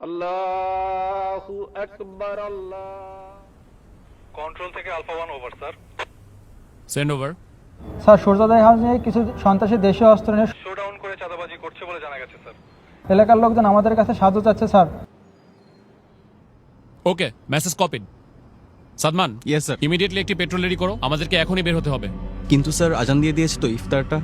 আল্লাহু আকবার। আল্লাহ। কন্ট্রোল থেকে alpha 1 over sir. Send over. Sir সূর্যোদয় হাউসে কিছু সন্ত্রাসী দেশীয় অস্ত্র নিয়ে শোডাউন করে চাঁদাবাজি করছে বলে জানা গেছে স্যার। এলাকার লোকজন আমাদের কাছে সাহায্য চাচ্ছে sir. Okay, message copied. Sadman, yes sir. Immediately একটি পেট্রোল রেডি করো, আমাদেরকে এখনই বের হতে হবে। কিন্তু স্যার আজান দিয়ে দিয়েছে তো ইফতারটা।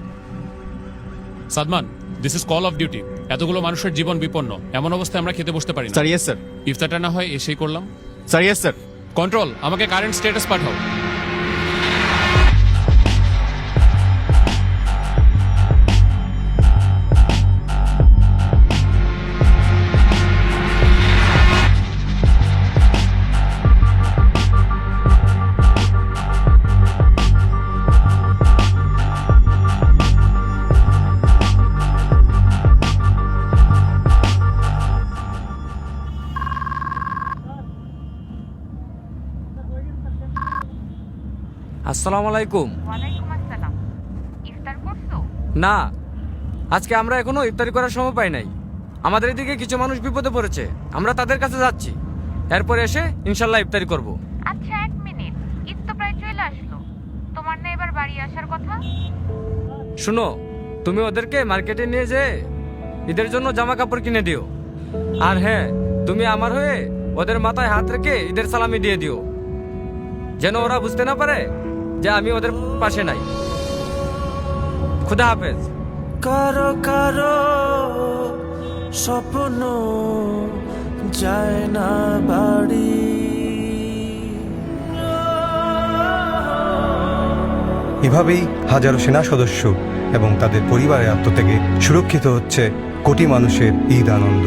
Sadman, this is call of duty. এতগুলো মানুষের জীবন বিপন্ন, এমন অবস্থায় আমরা খেতে বসতে পারি না। Sir yes sir. ইফতারটা না হয় এসেই করলাম। Sir yes sir. কন্ট্রোল, আমাকে কারেন্ট স্ট্যাটাস পাঠাও। আসসালামু আলাইকুম। ওয়ালাইকুম আসসালাম। ইফতার করছো? না, আজকে আমরা এখনো ইফতারি করার সময় পাই নাই। আমাদের এদিকে কিছু মানুষ বিপদে পড়েছে, আমরা তাদের কাছে যাচ্ছি। এরপর এসে ইনশাল্লাহ ইফতারি করব। আচ্ছা, 1 মিনিট, ঈদ তো প্রায় চলে আসলো। তোমার না এবার বাড়ি আসার কথা? শুনো, তুমি ওদেরকে মার্কেটে নিয়ে যেয়ে ঈদের জন্য জামা কাপড় কিনে দিও। আর হ্যাঁ, তুমি আমার হয়ে ওদের মাথায় হাত রেখে ঈদের সালামি দিয়ে দিও, যেন ওরা বুঝতে না পারে যে আমি ওদের পাশে নাই। খুদা হাফেজ। কারো কারো স্বপ্ন যায় না বাড়ি। এভাবেই হাজারো সেনা সদস্য এবং তাদের পরিবারের আত্মত্যাগে সুরক্ষিত হচ্ছে কোটি মানুষের ঈদ আনন্দ।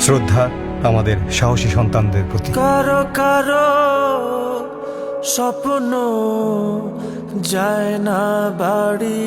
শ্রদ্ধা আমাদের সাহসী সন্তানদের প্রতি। কারো কারো স্বপ্ন যায় না বাড়ি।